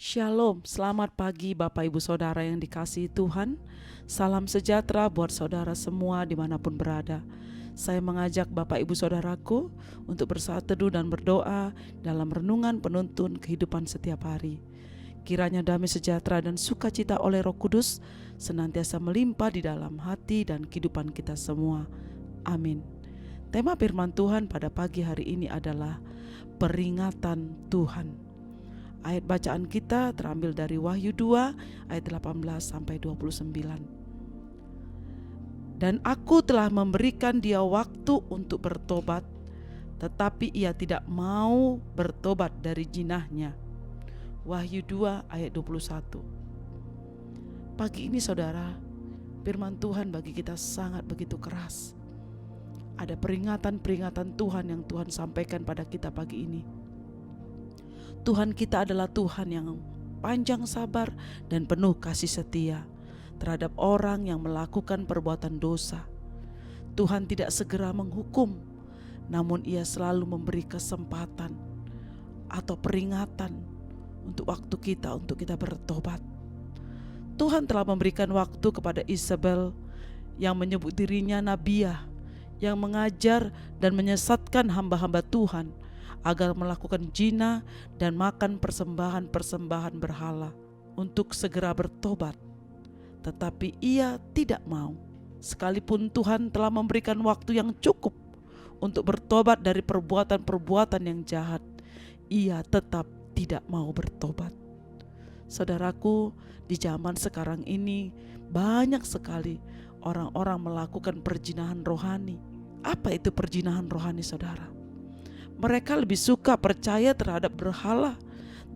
Shalom, selamat pagi Bapak Ibu Saudara yang dikasihi Tuhan. Salam sejahtera buat saudara semua dimanapun berada. Saya mengajak Bapak Ibu Saudaraku untuk bersaat teduh dan berdoa dalam renungan penuntun kehidupan setiap hari. Kiranya damai sejahtera dan sukacita oleh Roh Kudus senantiasa melimpah di dalam hati dan kehidupan kita semua. Amin. Tema firman Tuhan pada pagi hari ini adalah peringatan Tuhan. Ayat bacaan kita terambil dari Wahyu 2 ayat 18 sampai 29. Dan aku telah memberikan dia waktu untuk bertobat, tetapi ia tidak mau bertobat dari jinahnya. Wahyu 2 ayat 21. Pagi ini saudara, firman Tuhan bagi kita sangat begitu keras. Ada peringatan-peringatan Tuhan yang Tuhan sampaikan pada kita pagi ini. Tuhan kita adalah Tuhan yang panjang sabar dan penuh kasih setia terhadap orang yang melakukan perbuatan dosa. Tuhan tidak segera menghukum, namun Ia selalu memberi kesempatan atau peringatan untuk waktu kita untuk kita bertobat. Tuhan telah memberikan waktu kepada Isabel yang menyebut dirinya nabiah, yang mengajar dan menyesatkan hamba-hamba Tuhan agar melakukan zina dan makan persembahan-persembahan berhala untuk segera bertobat. Tetapi ia tidak mau. Sekalipun Tuhan telah memberikan waktu yang cukup untuk bertobat dari perbuatan-perbuatan yang jahat, ia tetap tidak mau bertobat. Saudaraku, di zaman sekarang ini banyak sekali orang-orang melakukan perzinahan rohani. Apa itu perzinahan rohani, saudara? Mereka lebih suka percaya terhadap berhala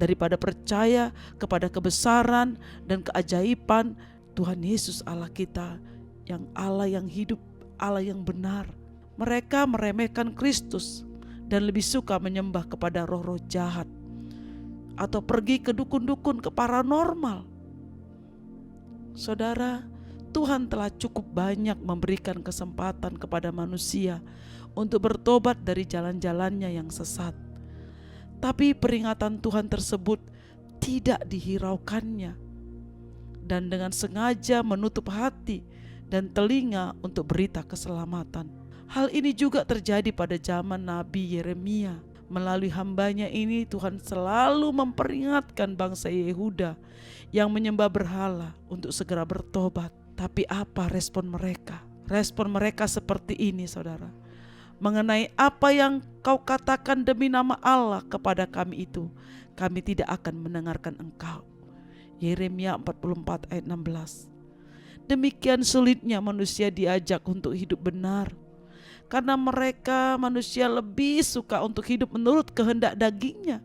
daripada percaya kepada kebesaran dan keajaiban Tuhan Yesus Allah kita, yang Allah yang hidup, Allah yang benar. Mereka meremehkan Kristus dan lebih suka menyembah kepada roh-roh jahat atau pergi ke dukun-dukun, ke paranormal. Saudara, Tuhan telah cukup banyak memberikan kesempatan kepada manusia untuk bertobat dari jalan-jalannya yang sesat. Tapi peringatan Tuhan tersebut tidak dihiraukannya, dan dengan sengaja menutup hati dan telinga untuk berita keselamatan. Hal ini juga terjadi pada zaman Nabi Yeremia. Melalui hambanya ini Tuhan selalu memperingatkan bangsa Yehuda yang menyembah berhala untuk segera bertobat. Tapi apa respon mereka? Respon mereka seperti ini, saudara. Mengenai apa yang kau katakan demi nama Allah kepada kami itu, kami tidak akan mendengarkan engkau. Yeremia 44 ayat 16. Demikian sulitnya manusia diajak untuk hidup benar, karena mereka manusia lebih suka untuk hidup menurut kehendak dagingnya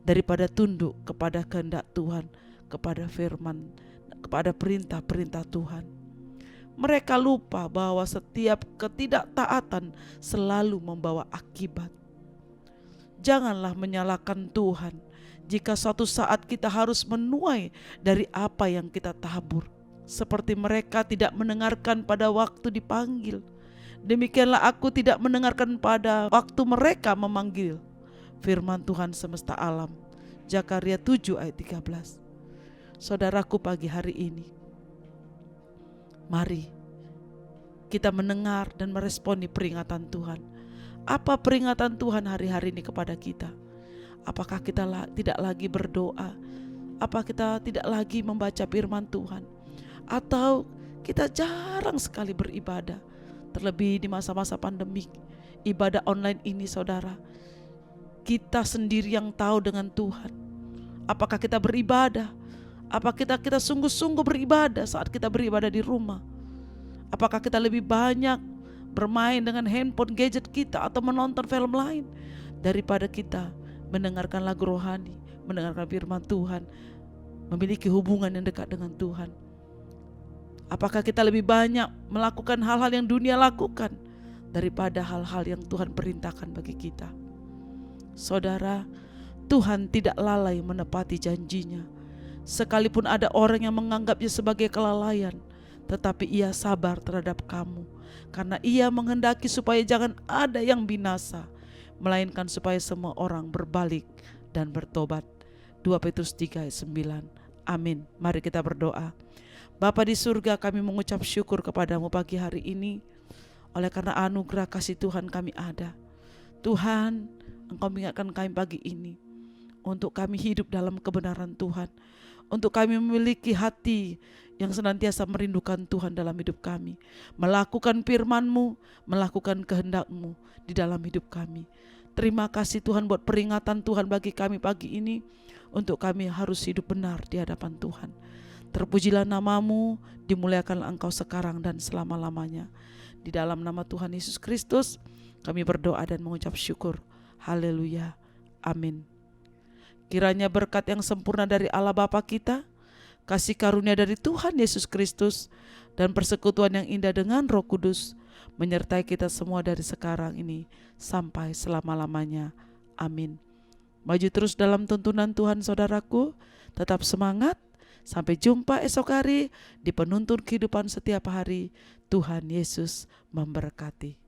daripada tunduk kepada kehendak Tuhan, kepada firman, kepada perintah-perintah Tuhan. Mereka lupa bahwa setiap ketidaktaatan selalu membawa akibat. Janganlah menyalahkan Tuhan jika suatu saat kita harus menuai dari apa yang kita tabur. Seperti mereka tidak mendengarkan pada waktu dipanggil, demikianlah aku tidak mendengarkan pada waktu mereka memanggil. Firman Tuhan semesta alam. Zakaria 7 ayat 13. Saudaraku, pagi hari ini, mari kita mendengar dan meresponi peringatan Tuhan. Apa peringatan Tuhan hari-hari ini kepada kita? Apakah kita tidak lagi berdoa? Apa kita tidak lagi membaca firman Tuhan? Atau kita jarang sekali beribadah? Terlebih di masa-masa pandemik, ibadah online ini, saudara, kita sendiri yang tahu dengan Tuhan. Apakah kita beribadah? Apakah kita sungguh-sungguh beribadah saat kita beribadah di rumah? Apakah kita lebih banyak bermain dengan handphone, gadget kita, atau menonton film lain daripada kita mendengarkan lagu rohani, mendengarkan firman Tuhan, memiliki hubungan yang dekat dengan Tuhan? Apakah kita lebih banyak melakukan hal-hal yang dunia lakukan daripada hal-hal yang Tuhan perintahkan bagi kita? Saudara, Tuhan tidak lalai menepati janjinya. Sekalipun ada orang yang menganggapnya sebagai kelalaian, tetapi Ia sabar terhadap kamu, karena Ia menghendaki supaya jangan ada yang binasa, melainkan supaya semua orang berbalik dan bertobat. 2 Petrus 3 ayat 9. Amin. Mari kita berdoa. Bapa di surga, kami mengucap syukur kepadamu pagi hari ini. Oleh karena anugerah kasih Tuhan kami ada. Tuhan, Engkau mengingatkan kami pagi ini untuk kami hidup dalam kebenaran Tuhan. Untuk kami memiliki hati yang senantiasa merindukan Tuhan dalam hidup kami. Melakukan firman-Mu, melakukan kehendak-Mu di dalam hidup kami. Terima kasih Tuhan buat peringatan Tuhan bagi kami pagi ini. Untuk kami harus hidup benar di hadapan Tuhan. Terpujilah nama-Mu, dimuliakanlah Engkau sekarang dan selama-lamanya. Di dalam nama Tuhan Yesus Kristus kami berdoa dan mengucap syukur. Haleluya. Amin. Kiranya berkat yang sempurna dari Allah Bapa kita, kasih karunia dari Tuhan Yesus Kristus, dan persekutuan yang indah dengan Roh Kudus menyertai kita semua dari sekarang ini sampai selama-lamanya. Amin. Maju terus dalam tuntunan Tuhan saudaraku, tetap semangat. Sampai jumpa esok hari di penuntun kehidupan setiap hari. Tuhan Yesus memberkati.